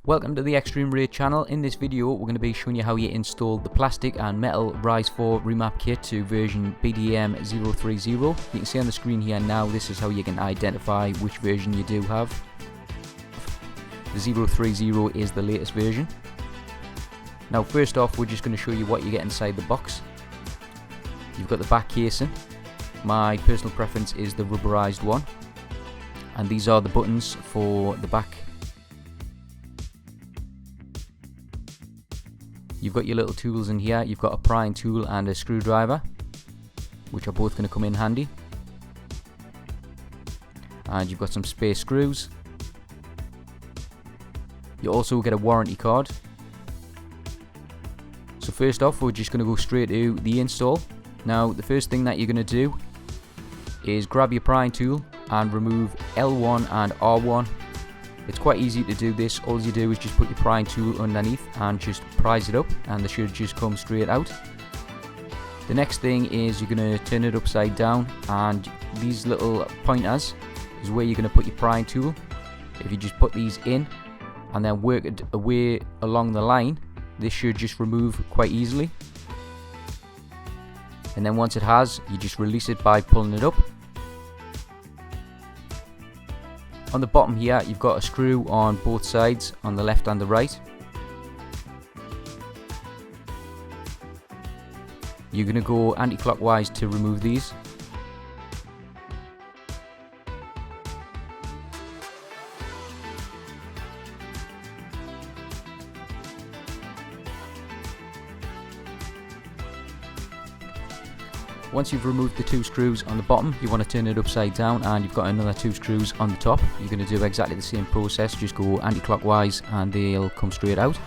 Welcome to the eXtremeRate channel. In this video we're going to be showing you how you install the plastic and metal RISE4 Remap kit to version BDM 030. You can see on the screen here now, this is how you can identify which version you do have. The 030 is the latest version. Now first off, we're just going to show you what you get inside the box. You've got the back casing. My personal preference is the rubberized one, and these are the buttons for the back. You've got your little tools in here. You've got a prying tool and a screwdriver, which are both going to come in handy. And you've got some spare screws. You also get a warranty card. So first off, we're just going to go straight to the install. Now the first thing that you're going to do is grab your prying tool and remove L1 and R1. It's quite easy to do this. All you do is just put your prying tool underneath and just prise it up, and they should just come straight out. The next thing is you're going to turn it upside down, and these little pointers is where you're going to put your prying tool. If you just put these in and then work it away along the line, this should just remove quite easily. And then once it has, you just release it by pulling it up. On the bottom here, you've got a screw on both sides, on the left and the right. You're going to go anti-clockwise to remove these. Once you've removed the two screws on the bottom, you want to turn it upside down, and you've got another two screws on the top. You're going to do exactly the same process, just go anti-clockwise and they'll come straight out.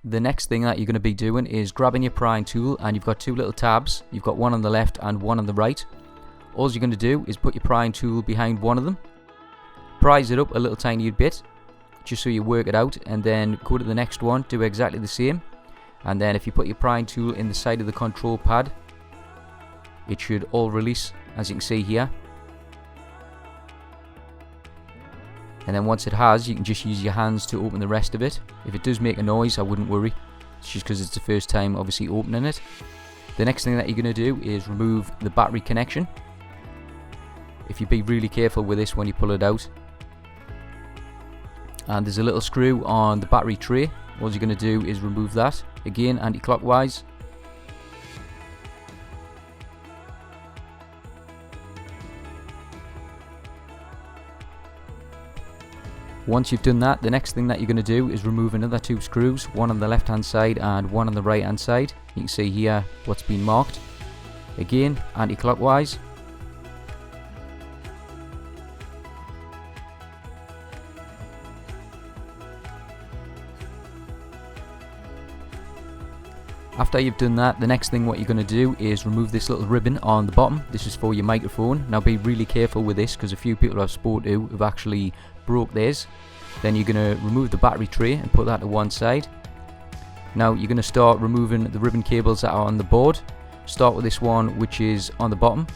The next thing that you're going to be doing is grabbing your prying tool, and you've got two little tabs. You've got one on the left and one on the right. All you're going to do is put your prying tool behind one of them, prise it up a little tiny bit just so you work it out, and then go to the next one, do exactly the same. And then if you put your prying tool in the side of the control pad, it should all release, as you can see here. And then once it has, you can just use your hands to open the rest of it. If it does make a noise, I wouldn't worry. It's just because it's the first time obviously opening it. The next thing that you're going to do is remove the battery connection. If you be really careful with this when you pull it out. And there's a little screw on the battery tray. All you're going to do is remove that. Again, anti-clockwise. Once you've done that, the next thing that you're going to do is remove another two screws, one on the left hand side and one on the right hand side. You can see here what's been marked. Again, anti-clockwise. After you've done that, the next thing what you're going to do is remove this little ribbon on the bottom. This is for your microphone. Now be really careful with this, because a few people I've spoken to have actually broke theirs. Then you're going to remove the battery tray and put that to one side. Now you're going to start removing the ribbon cables that are on the board. Start with this one which is on the bottom.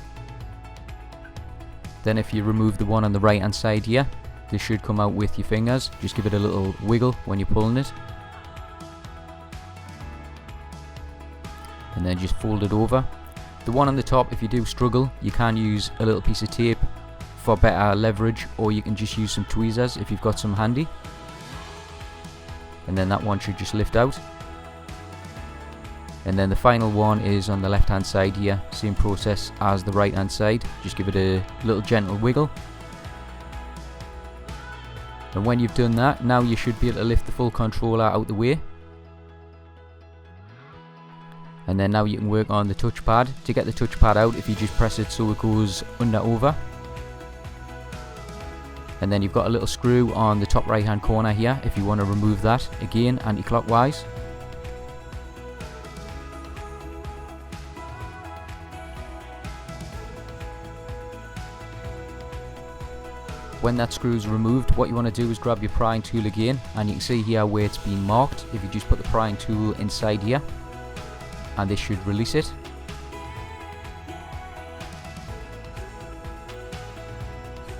Then if you remove the one on the right hand side here, this should come out with your fingers. Just give it a little wiggle when you're pulling it. And then just fold it over. The one on the top, if you do struggle, you can use a little piece of tape for better leverage, or you can just use some tweezers if you've got some handy. And then that one should just lift out. And then the final one is on the left hand side here, same process as the right hand side. Just give it a little gentle wiggle. And when you've done that, now you should be able to lift the full controller out the way. And then now you can work on the touchpad. To get the touchpad out, if you just press it so it goes under over. And then you've got a little screw on the top right hand corner here if you want to remove that. Again, anti-clockwise. When that screw is removed, what you want to do is grab your prying tool again, and you can see here where it's been marked. If you just put the prying tool inside here, and this should release it.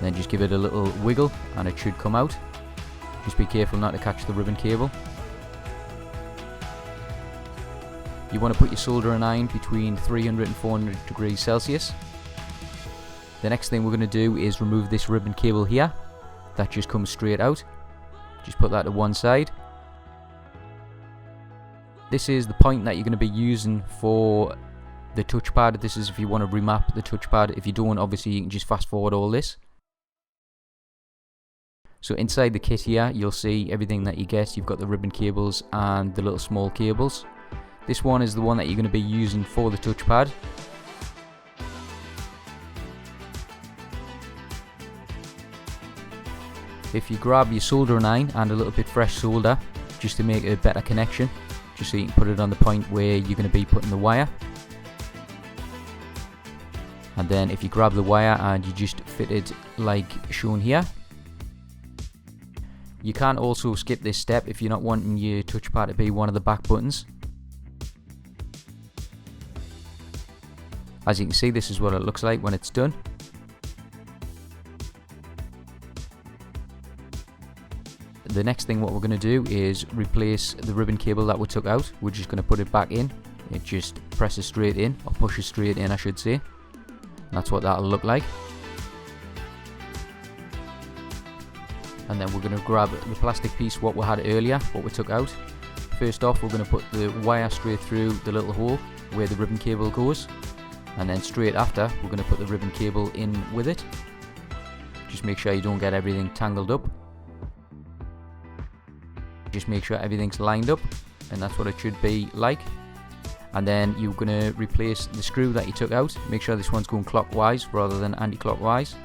Then just give it a little wiggle and it should come out. Just be careful not to catch the ribbon cable. You want to put your soldering iron between 300 and 400 degrees Celsius. The next thing we're going to do is remove this ribbon cable here. That just comes straight out. Just put that to one side. This is the point that you're going to be using for the touchpad. This is if you want to remap the touchpad. If you don't, obviously you can just fast forward all this. So inside the kit here, you'll see everything that you get. You've got the ribbon cables and the little small cables. This one is the one that you're going to be using for the touchpad. If you grab your soldering iron and a little bit fresh solder, just to make a better connection, just so you can put it on the point where you're going to be putting the wire. And then if you grab the wire and you just fit it like shown here. You can also skip this step if you're not wanting your touchpad to be one of the back buttons. As you can see, this is what it looks like when it's done. The next thing what we're going to do is replace the ribbon cable that we took out. We're just going to put it back in. It just presses straight in, or pushes straight in I should say. And that's what that'll look like. And then we're going to grab the plastic piece what we had earlier, what we took out. First off, we're going to put the wire straight through the little hole where the ribbon cable goes. And then straight after, we're going to put the ribbon cable in with it. Just make sure you don't get everything tangled up. Just make sure everything's lined up, and that's what it should be like. And then you're going to replace the screw that you took out. Make sure this one's going clockwise rather than anti-clockwise.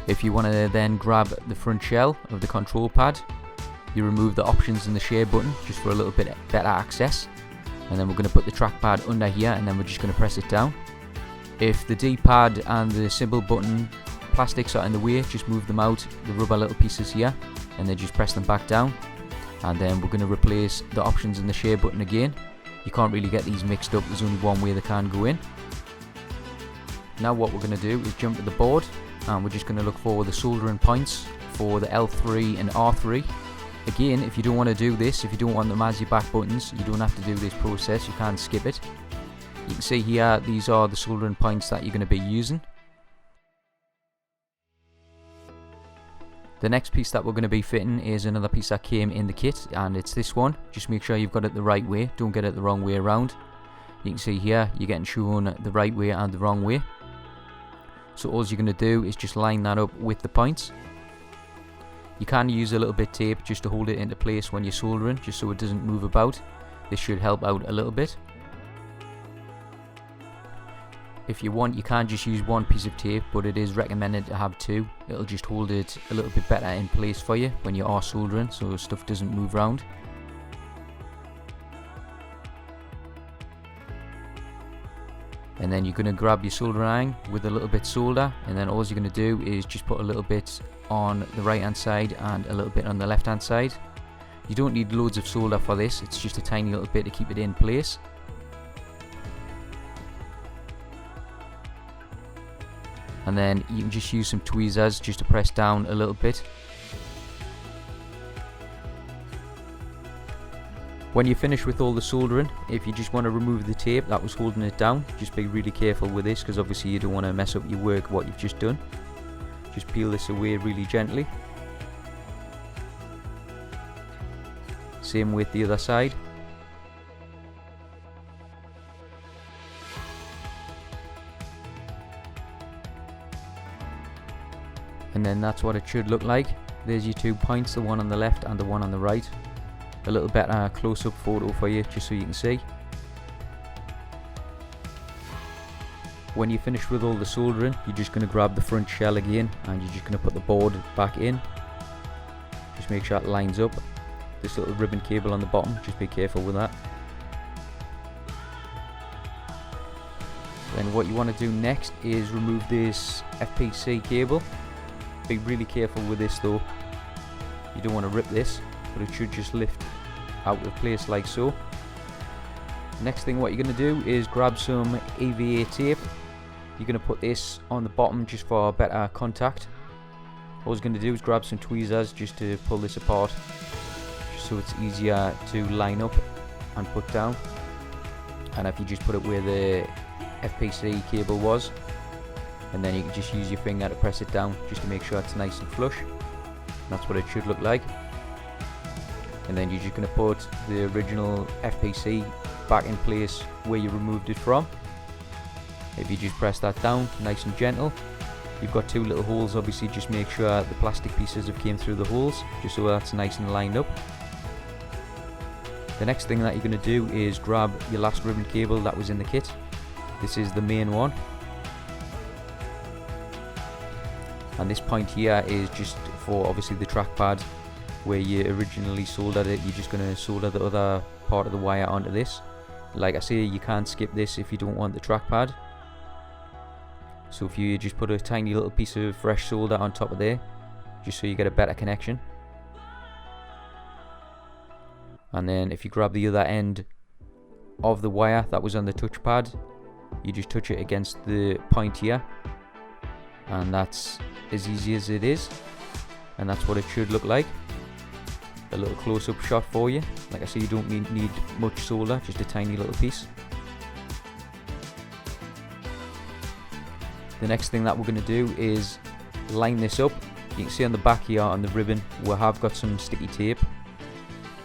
If you want to then grab the front shell of the control pad, you remove the options and the share button just for a little bit better access. And then we're going to put the trackpad under here, and then we're just going to press it down. If the D-pad and the symbol button plastics are in the way, just move them out, the rubber little pieces here, and then just press them back down. And then we're going to replace the options and the share button again. You can't really get these mixed up, there's only one way they can go in. Now what we're going to do is jump to the board, and we're just going to look for the soldering points for the L3 and R3. Again, if you don't want to do this, if you don't want them as your back buttons, you don't have to do this process, you can skip it. You can see here, these are the soldering points that you're going to be using. The next piece that we're going to be fitting is another piece that came in the kit, and it's this one. Just make sure you've got it the right way, don't get it the wrong way around. You can see here, you're getting shown the right way and the wrong way. So all you're going to do is just line that up with the points. You can use a little bit of tape just to hold it into place when you're soldering, just so it doesn't move about. This should help out a little bit. If you want, you can just use one piece of tape, but it is recommended to have two. It'll just hold it a little bit better in place for you when you are soldering, so stuff doesn't move around. And then you're going to grab your soldering iron with a little bit solder, and then all you're going to do is just put a little bit on the right hand side and a little bit on the left hand side. You don't need loads of solder for this, it's just a tiny little bit to keep it in place. And then you can just use some tweezers just to press down a little bit. When you finish with all the soldering, if you just want to remove the tape that was holding it down, just be really careful with this, because obviously you don't want to mess up your work, what you've just done. Just peel this away really gently. Same with the other side. And then that's what it should look like. There's your 2 points, the one on the left and the one on the right. A little better close-up photo for you, just so you can see. When you finish with all the soldering, you're just going to grab the front shell again, and you're just going to put the board back in. Just make sure it lines up. this little ribbon cable on the bottom, just be careful with that. Then what you want to do next is remove this FPC cable. Be really careful with this though, you don't want to rip this, but it should just lift out of place like so. Next thing what you're going to do is grab some EVA tape. You're going to put this on the bottom just for better contact. What I was going to do is grab some tweezers just to pull this apart, just so it's easier to line up and put down. And if you just put it where the FPC cable was, and then you can just use your finger to press it down just to make sure it's nice and flush. That's what it should look like. And then you're just going to put the original FPC back in place where you removed it from. If you just press that down nice and gentle, you've got two little holes. Obviously just make sure the plastic pieces have came through the holes, just so that's nice and lined up. The next thing that you're going to do is grab your last ribbon cable that was in the kit. This is the main one, and this point here is just for obviously the trackpad where you originally soldered it. You're just going to solder the other part of the wire onto this. Like I say, you can't skip this if you don't want the trackpad. So if you just put a tiny little piece of fresh solder on top of there, just so you get a better connection. And then if you grab the other end of the wire that was on the touchpad, you just touch it against the point here, and that's as easy as it is, and that's what it should look like. A little close-up shot for you. Like I say, you don't need much solder, just a tiny little piece. The next thing that we're going to do is line this up. You can see on the back here on the ribbon we have got some sticky tape.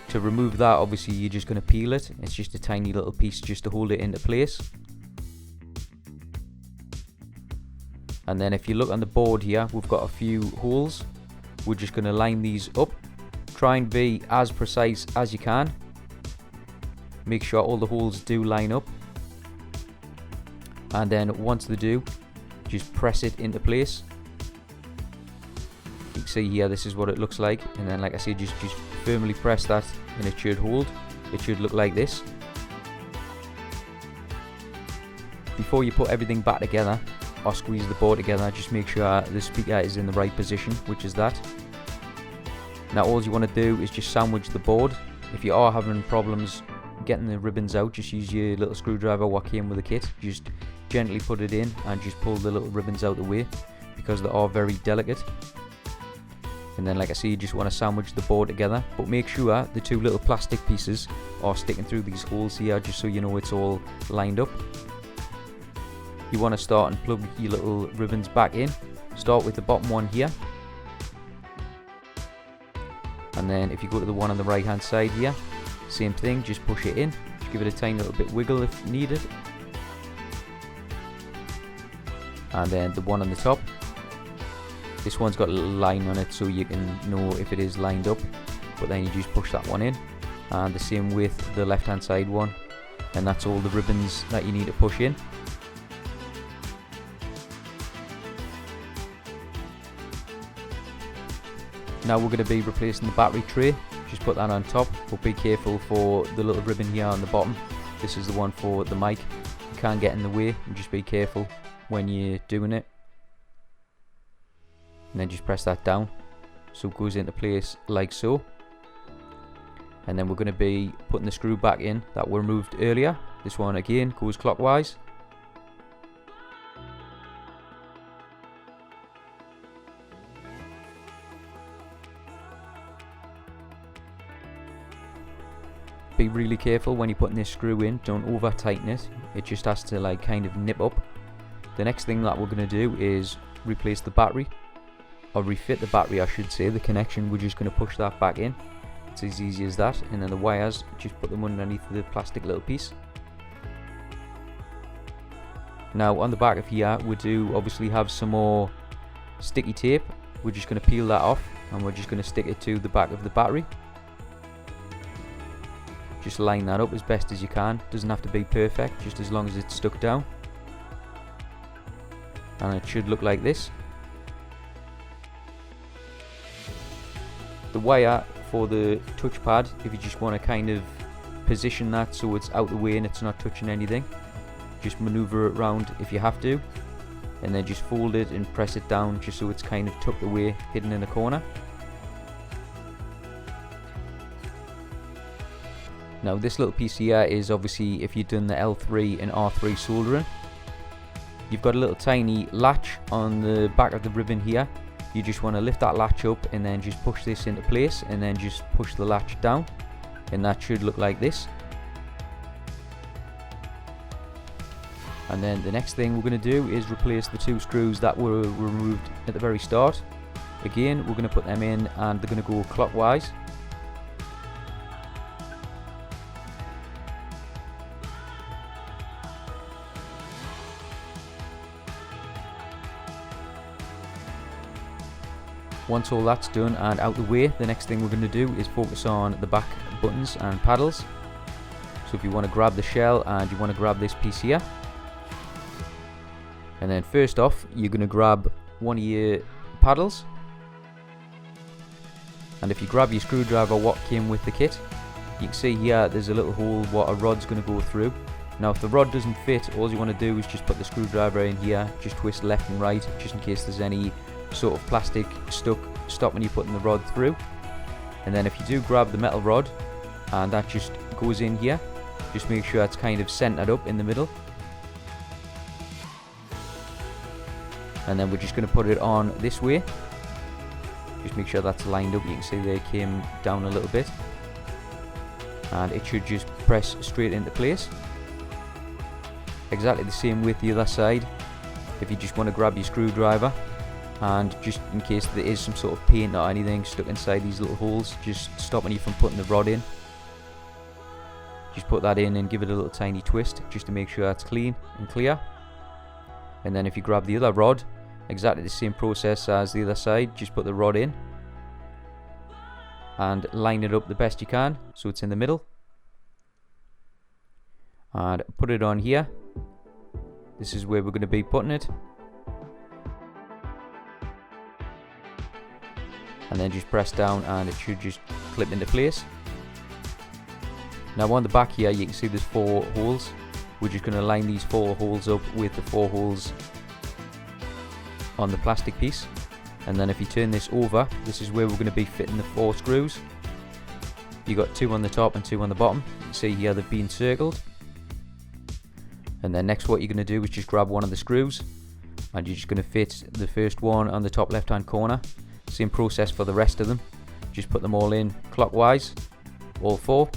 To remove that, obviously you're just going to peel it. It's just a tiny little piece just to hold it into place. And then if you look on the board here, we've got a few holes. We're just going to line these up. Try and be as precise as you can. Make sure all the holes do line up. And then once they do, just press it into place. You can see here, this is what it looks like. And then like I said, just firmly press that and it should hold. It should look like this. Before you put everything back together or squeeze the board together, just make sure the speaker is in the right position, which is that. Now all you want to do is just sandwich the board. If you are having problems getting the ribbons out, just use your little screwdriver what came with the kit. Just gently put it in and just pull the little ribbons out the way, because they are very delicate. And then like I say, you just want to sandwich the board together, but make sure the two little plastic pieces are sticking through these holes here, just so you know it's all lined up. You want to start and plug your little ribbons back in. Start with the bottom one here, and then if you go to the one on the right hand side here, same thing, just push it in. Just give it a tiny little bit wiggle if needed. And then the one on the top, this one's got a little line on it so you can know if it is lined up, but then you just push that one in. And the same with the left hand side one, and that's all the ribbons that you need to push in. Now we're going to be replacing the battery tray. Just put that on top, but be careful for the little ribbon here on the bottom. This is the one for the mic. You can't get in the way, and just be careful when you're doing it. And then just press that down so it goes into place like so. And then we're going to be putting the screw back in that we removed earlier. This one again goes clockwise. Be really careful when you're putting this screw in, don't over tighten it. It just has to like kind of nip up. The next thing that we're going to do is replace the battery, or refit the battery I should say, the connection. We're just going to push that back in. It's as easy as that. And then the wires, just put them underneath the plastic little piece. Now on the back of here we do obviously have some more sticky tape. We're just going to peel that off and we're just going to stick it to the back of the battery. Just line that up as best as you can. Doesn't have to be perfect, just as long as it's stuck down. And it should look like this. The wire for the touchpad, if you just want to kind of position that so it's out the way and it's not touching anything, just maneuver it around if you have to, and then just fold it and press it down just so it's kind of tucked away, hidden in a corner. Now this little piece here is obviously if you've done the L3 and R3 soldering. You've got a little tiny latch on the back of the ribbon here. You just want to lift that latch up and then just push this into place, and then just push the latch down, and that should look like this. And then the next thing we're going to do is replace the 2 screws that were removed at the very start. Again, we're going to put them in and they're going to go clockwise. Once all that's done and out the way, the next thing we're going to do is focus on the back buttons and paddles. So if you want to grab the shell and you want to grab this piece here, and then first off you're going to grab one of your paddles, and if you grab your screwdriver what came with the kit, you can see here there's a little hole what a rod's going to go through. Now if the rod doesn't fit, all you want to do is just put the screwdriver in here, just twist left and right just in case there's any sort of plastic stuck stopping you putting the rod through. And then if you do grab the metal rod and that just goes in here, just make sure it's kind of centered up in the middle, and then we're just going to put it on this way. Just make sure that's lined up. You can see they came down a little bit, and it should just press straight into place. Exactly the same with the other side. If you just want to grab your screwdriver, and just in case there is some sort of paint or anything stuck inside these little holes just stopping you from putting the rod in, just put that in and give it a little tiny twist just to make sure that's clean and clear. And then if you grab the other rod, exactly the same process as the other side, just put the rod in and line it up the best you can so it's in the middle, and put it on here. This is where we're going to be putting it, and then just press down and it should just clip into place. Now on the back here you can see there's 4 holes. We're just going to line these 4 holes up with the 4 holes on the plastic piece, and then if you turn this over, this is where we're going to be fitting the 4 screws. You got 2 on the top and 2 on the bottom. You can see here they've been circled. And then next what you're going to do is just grab one of the screws and you're just going to fit the first one on the top left hand corner. Same process for the rest of them. Just put them all in clockwise, all 4.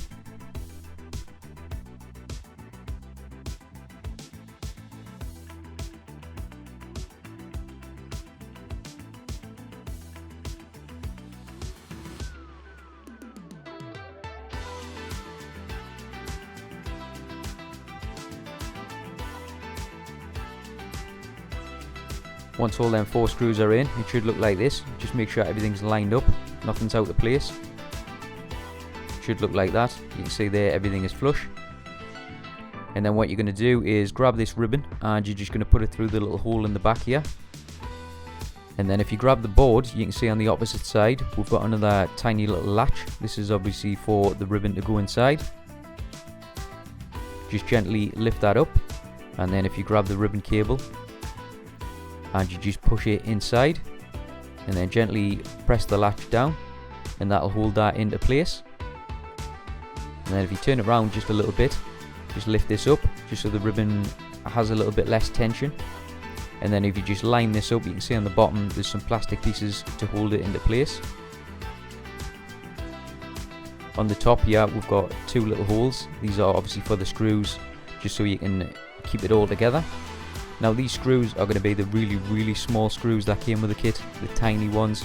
Once all them 4 screws are in, it should look like this. Just make sure everything's lined up, nothing's out of place. It should look like that. You can see there everything is flush. And then what you're going to do is grab this ribbon and you're just going to put it through the little hole in the back here. And then if you grab the board, you can see on the opposite side we've got another tiny little latch. This is obviously for the ribbon to go inside. Just gently lift that up, and then if you grab the ribbon cable and you just push it inside, and then gently press the latch down, and that'll hold that into place. And then if you turn it around just a little bit, just lift this up just so the ribbon has a little bit less tension. And then if you just line this up, you can see on the bottom there's some plastic pieces to hold it into place. On the top here we've got 2 little holes. These are obviously for the screws, just so you can keep it all together. Now these screws are going to be the really small screws that came with the kit, the tiny ones.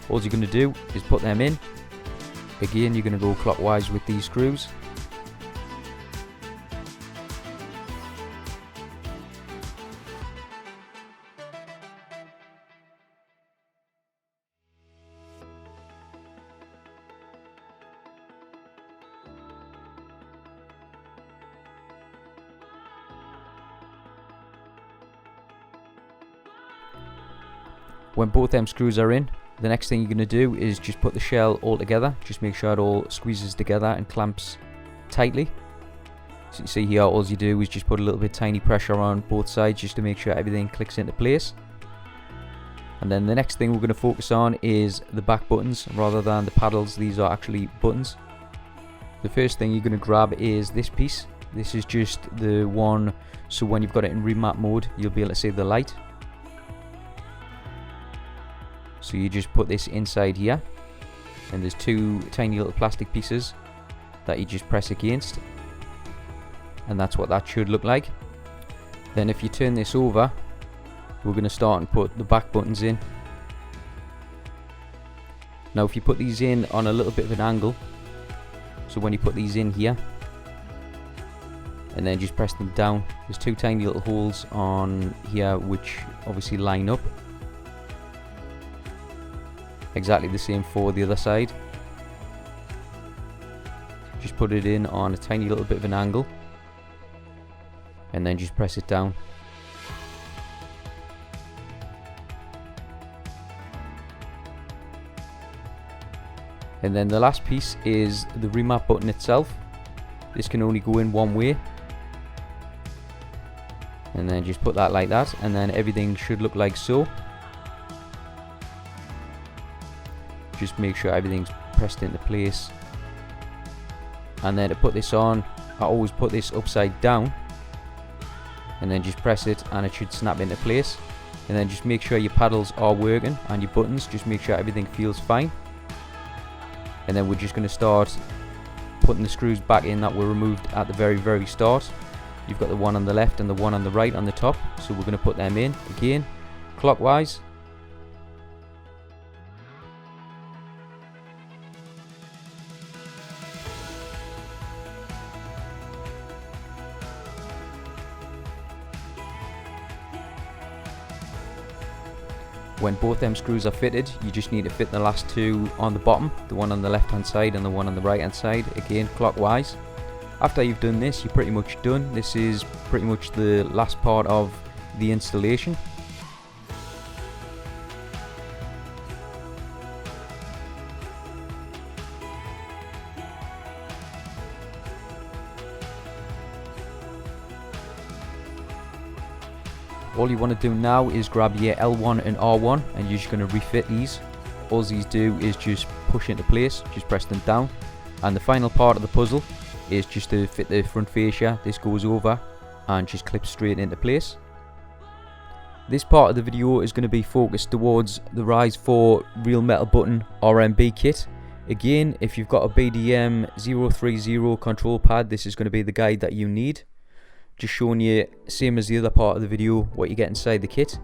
All you're going to do is put them in. Again, you're going to go clockwise with these screws. When both them screws are in, The next thing you're going to do is just put the shell all together. Just make sure it all squeezes together and clamps tightly. So you see here, all you do is just put a little bit tiny pressure on both sides just to make sure everything clicks into place. And then the next thing we're going to focus on is the back buttons rather than the paddles. These are actually buttons. The first thing you're going to grab is this piece. This is just the one, so when you've got it in remap mode, you'll be able to see the light. So you just put this inside here, and there's two tiny little plastic pieces that you just press against, and that's what that should look like. Then if you turn this over, we're going to start and put the back buttons in. Now if you put these in on a little bit of an angle, so when you put these in here and then just press them down, there's two tiny little holes on here which obviously line up. Exactly the same for the other side. Just put it in on a tiny little bit of an angle and then just press it down. And then the last piece is the remap button itself. This can only go in one way. And then just put that like that, and then everything should look like so. Just make sure everything's pressed into place. And then to put this on, I always put this upside down and then just press it and it should snap into place. And then just make sure your paddles are working and your buttons, just make sure everything feels fine. And then we're just going to start putting the screws back in that were removed at the very start. You've got the one on the left and the one on the right on the top, so we're going to put them in again clockwise. When both them screws are fitted, you just need to fit the last two on the bottom, the one on the left hand side and the one on the right hand side, again clockwise. After you've done this, you're pretty much done. This is pretty much the last part of the installation. All you want to do now is grab your L1 and R1 and you're just going to refit these. All these do is just push into place, just press them down. And the final part of the puzzle is just to fit the front fascia. This goes over and just clips straight into place. This part of the video is going to be focused towards the RISE4 Real Metal Button RMB kit. Again, if you've got a BDM 030 control pad, this is going to be the guide that you need. Just showing you, same as the other part of the video, what you get inside the kit.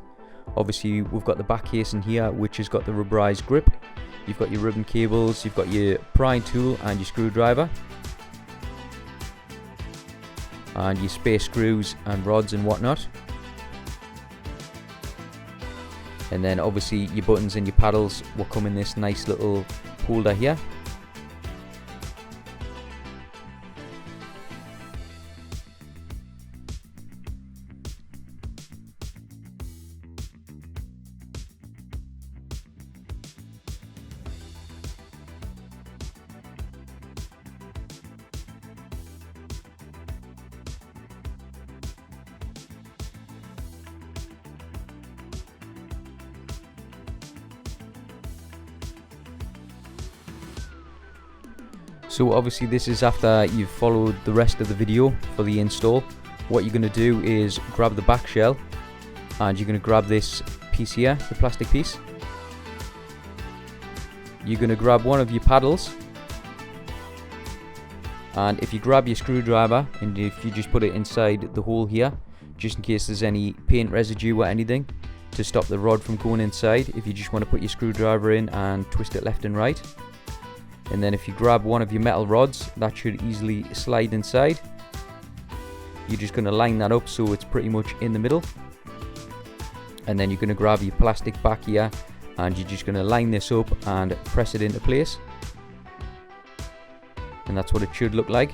Obviously we've got the back case in here which has got the rubberized grip. You've got your ribbon cables, you've got your prying tool and your screwdriver. And your spare screws and rods and whatnot. And then obviously your buttons and your paddles will come in this nice little holder here. So obviously this is after you've followed the rest of the video for the install. What you're going to do is grab the back shell and you're going to grab this piece here, the plastic piece. You're going to grab one of your paddles, and if you grab your screwdriver and if you just put it inside the hole here, just in case there's any paint residue or anything, to stop the rod from going inside, if you just want to put your screwdriver in and twist it left and right. And then if you grab one of your metal rods, that should easily slide inside. You're just going to line that up so it's pretty much in the middle. And then you're going to grab your plastic back here and you're just going to line this up and press it into place. And that's what it should look like.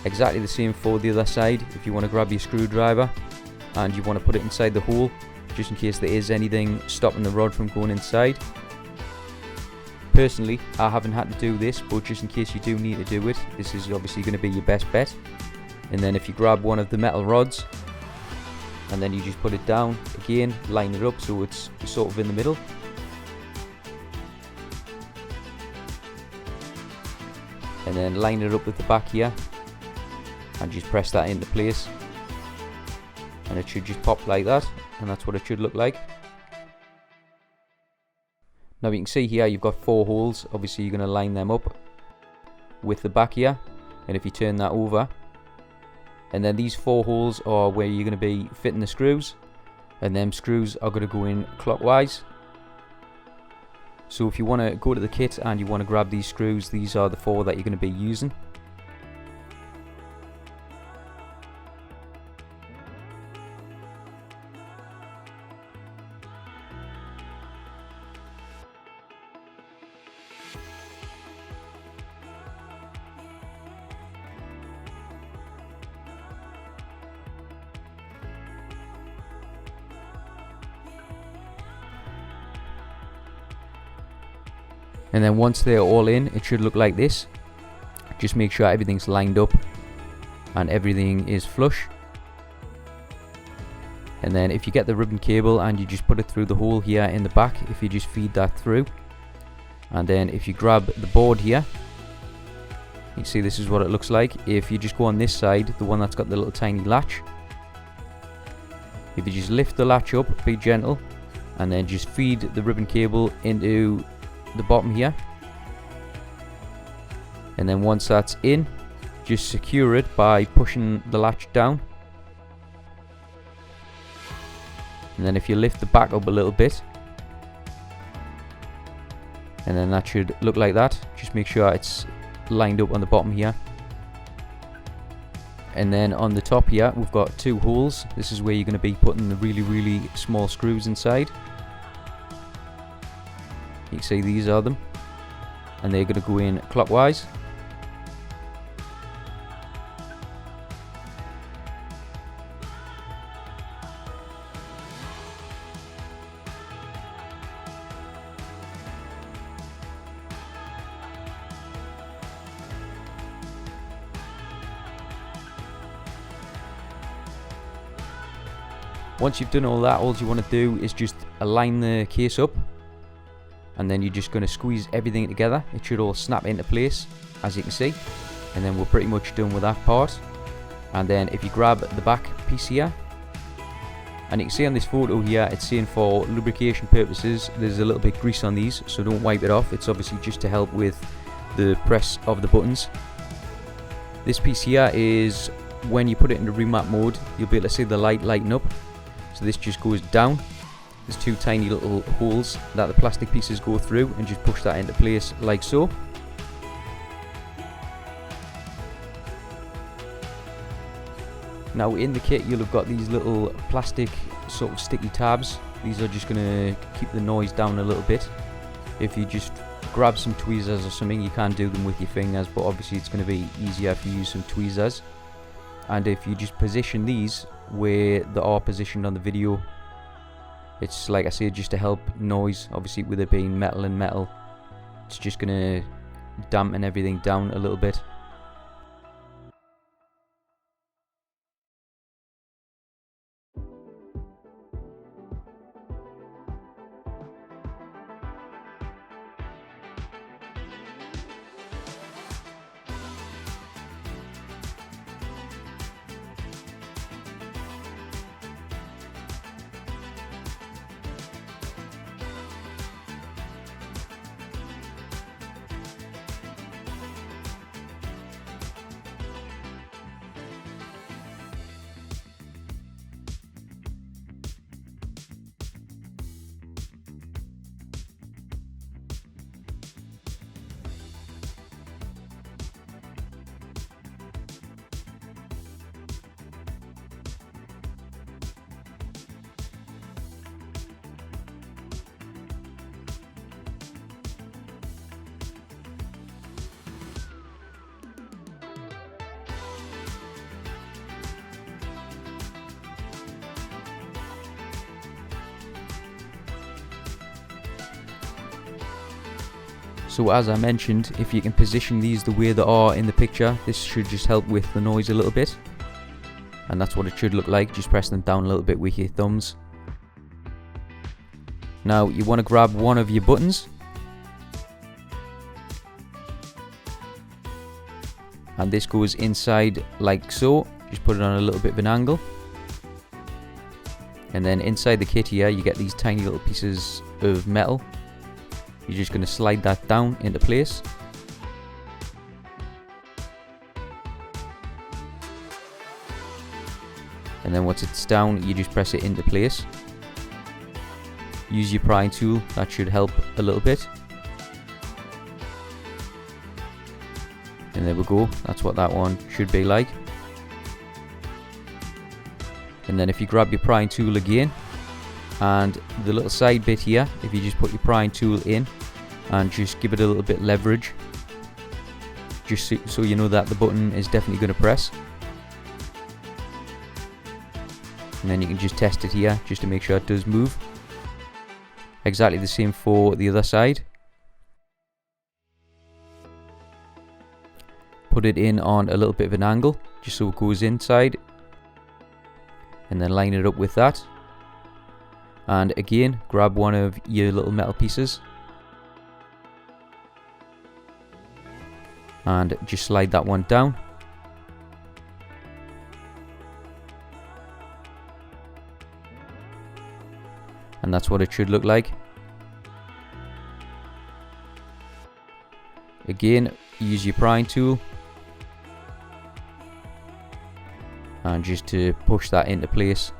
Exactly the same for the other side. If you want to grab your screwdriver and you want to put it inside the hole, just in case there is anything stopping the rod from going inside. Personally, I haven't had to do this, but just in case you do need to do it, this is obviously going to be your best bet. And then if you grab one of the metal rods and then you just put it down, again line it up so it's sort of in the middle. And then line it up with the back here and just press that into place, and it should just pop like that, and that's what it should look like. Now you can see here you've got 4 holes. Obviously you're going to line them up with the back here, and if you turn that over, and then these 4 holes are where you're going to be fitting the screws, and them screws are going to go in clockwise. So if you want to go to the kit and you want to grab these screws, these are the 4 that you're going to be using. And then once they're all in, it should look like this. Just make sure everything's lined up and everything is flush. And then if you get the ribbon cable and you just put it through the hole here in the back, if you just feed that through, and then if you grab the board here, you can see this is what it looks like. If you just go on this side, the one that's got the little tiny latch, if you just lift the latch up, be gentle, and then just feed the ribbon cable into the bottom here, and then once that's in, just secure it by pushing the latch down. And then if you lift the back up a little bit, and then that should look like that. Just make sure it's lined up on the bottom here. And then on the top here we've got 2 holes. This is where you're going to be putting the really small screws inside. You can see these are them, and they're going to go in clockwise. Once you've done all that, all you want to do is just align the case up, and then you're just going to squeeze everything together. It should all snap into place, as you can see, and then we're pretty much done with that part. And then if you grab the back piece here, and you can see on this photo here it's saying for lubrication purposes there's a little bit of grease on these, so don't wipe it off. It's obviously just to help with the press of the buttons. This piece here is when you put it into remap mode, you'll be able to see the light lighten up. So this just goes down. There's 2 tiny little holes that the plastic pieces go through, and just push that into place like so. Now in the kit you'll have got these little plastic sort of sticky tabs. These are just going to keep the noise down a little bit. If you just grab some tweezers or something, you can do them with your fingers, but obviously it's going to be easier if you use some tweezers. And if you just position these where they are positioned on the video, it's like I said, just to help noise. Obviously with it being metal and metal, it's just going to dampen everything down a little bit. So as I mentioned, if you can position these the way they are in the picture, this should just help with the noise a little bit. And that's what it should look like. Just press them down a little bit with your thumbs. Now you want to grab one of your buttons, and this goes inside like so. Just put it on a little bit of an angle, and then inside the kit here you get these tiny little pieces of metal. You're just going to slide that down into place. And then once it's down, you just press it into place. Use your prying tool, that should help a little bit. And there we go, that's what that one should be like. And then if you grab your prying tool again, and the little side bit here, if you just put your prying tool in and just give it a little bit leverage, just so you know that the button is definitely going to press. And then you can just test it here just to make sure it does move. Exactly the same for the other side. Put it in on a little bit of an angle just so it goes inside, and then line it up with that. And again, grab one of your little metal pieces and just slide that one down. And that's what it should look like. Again, use your prying tool and just to push that into place.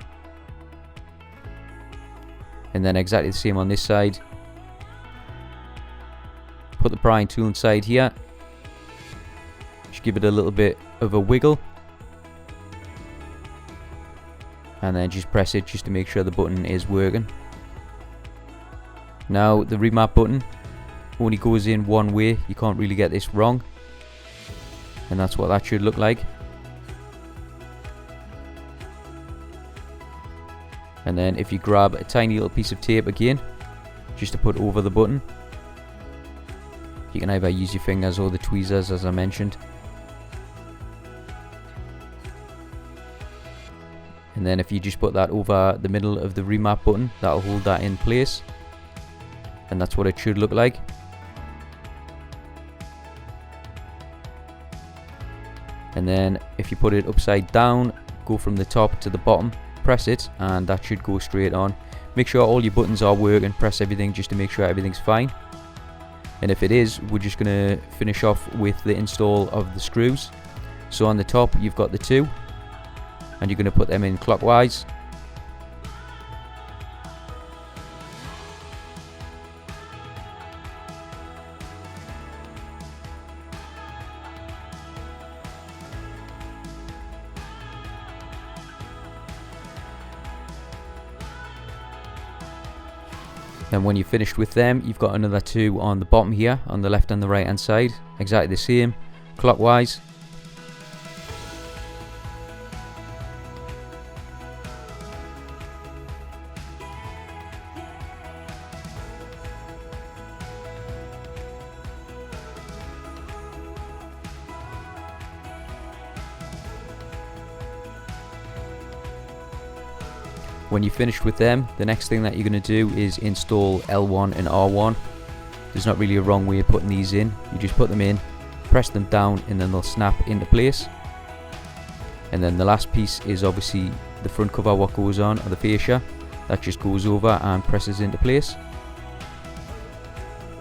And then exactly the same on this side. Put the prying tool inside here. Just give it a little bit of a wiggle. And then just press it just to make sure the button is working. Now the remap button only goes in one way. You can't really get this wrong. And that's what that should look like. And then if you grab a tiny little piece of tape again, just to put over the button, you can either use your fingers or the tweezers as I mentioned. And then if you just put that over the middle of the remap button, that'll hold that in place. And that's what it should look like. And then if you put it upside down, go from the top to the bottom, press it, and that should go straight on. Make sure all your buttons are working, press everything just to make sure everything's fine. And if it is, we're just going to finish off with the install of the screws. So on the top you've got the two, and you're going to put them in clockwise. Then when you're finished with them, you've got another two on the bottom here, on the left and the right hand side, exactly the same, clockwise. When you're finished with them, the next thing that you're going to do is install L1 and R1. There's not really a wrong way of putting these in. You just put them in, press them down, and then they'll snap into place. And then the last piece is obviously the front cover, what goes on, or the fascia. That just goes over and presses into place.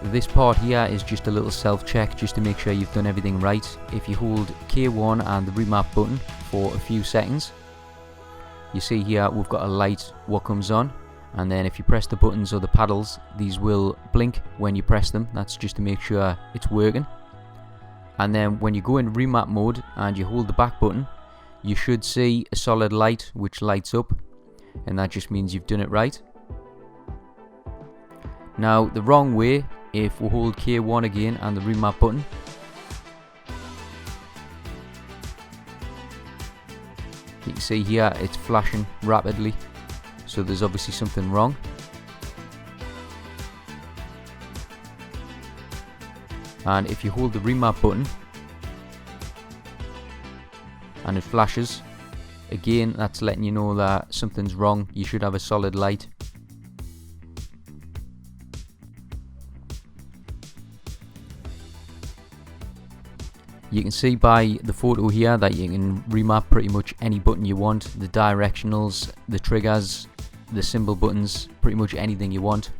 This part here is just a little self-check just to make sure you've done everything right. If you hold K1 and the remap button for a few seconds, you see here we've got a light what comes on, and then if you press the buttons or the paddles, these will blink when you press them. That's just to make sure it's working. And then when you go in remap mode and you hold the back button, you should see a solid light which lights up, and that just means you've done it right. Now the wrong way, if we hold K1 again and the remap button, you can see here it's flashing rapidly, so there's obviously something wrong. and if you hold the remap button and it flashes, again that's letting you know that something's wrong. You should have a solid light. You can see by the photo here that you can remap pretty much any button you want, the directionals, the triggers, the symbol buttons, pretty much anything you want.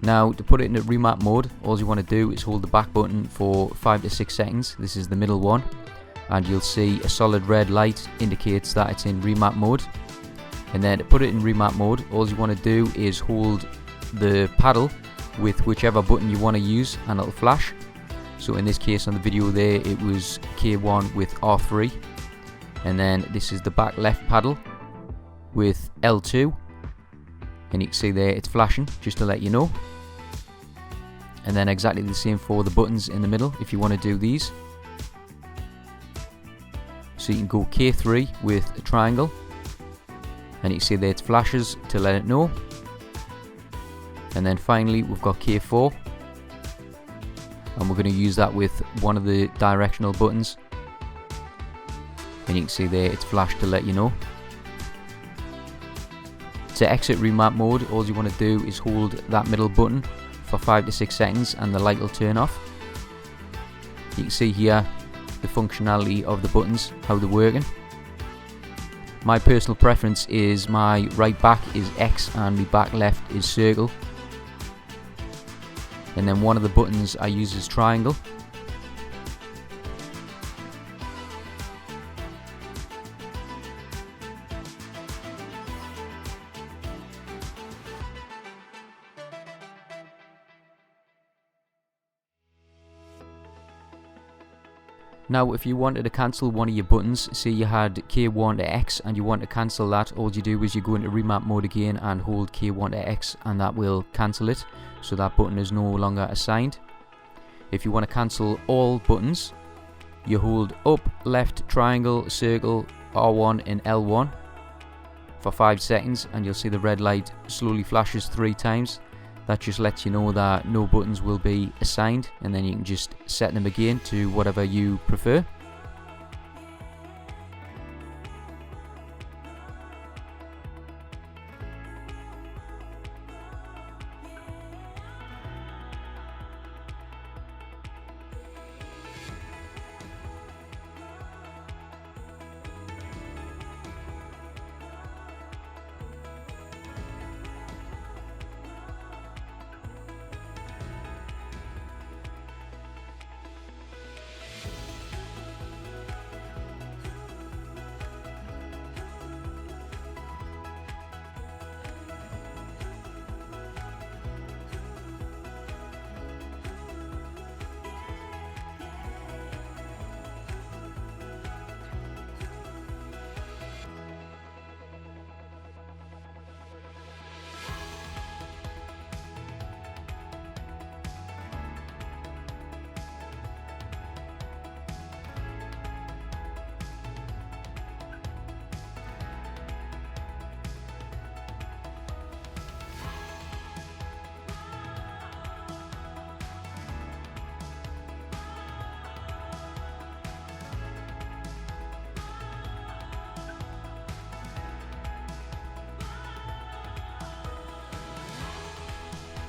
Now to put it into remap mode, all you want to do is hold the back button for 5 to 6 seconds, this is the middle one, and you'll see a solid red light indicates that it's in remap mode. And then to put it in remap mode, all you want to do is hold the paddle with whichever button you want to use and it'll flash. So in this case on the video there it was K1 with R3, and then this is the back left paddle with L2, and you can see there it's flashing just to let you know. And then exactly the same for the buttons in the middle if you want to do these. So you can go K3 with a triangle, and you can see there it flashes to let it know. And then finally we've got K4, and we're going to use that with one of the directional buttons, and you can see there it's flashed to let you know. To exit remap mode, all you want to do is hold that middle button for 5 to 6 seconds and the light will turn off. You can see here the functionality of the buttons, how they're working. My personal preference is my right back is X and my back left is circle. And then one of the buttons I use is triangle. Now if you wanted to cancel one of your buttons, say you had K1 to X and you want to cancel that, all you do is you go into remap mode again and hold K1 to X and that will cancel it, so that button is no longer assigned. If you want to cancel all buttons, you hold up, left, triangle, circle, R1 and L1 for 5 seconds and you'll see the red light slowly flashes 3 times. That just lets you know that no buttons will be assigned, and then you can just set them again to whatever you prefer.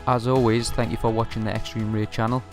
As always, thank you for watching the eXtremeRate channel.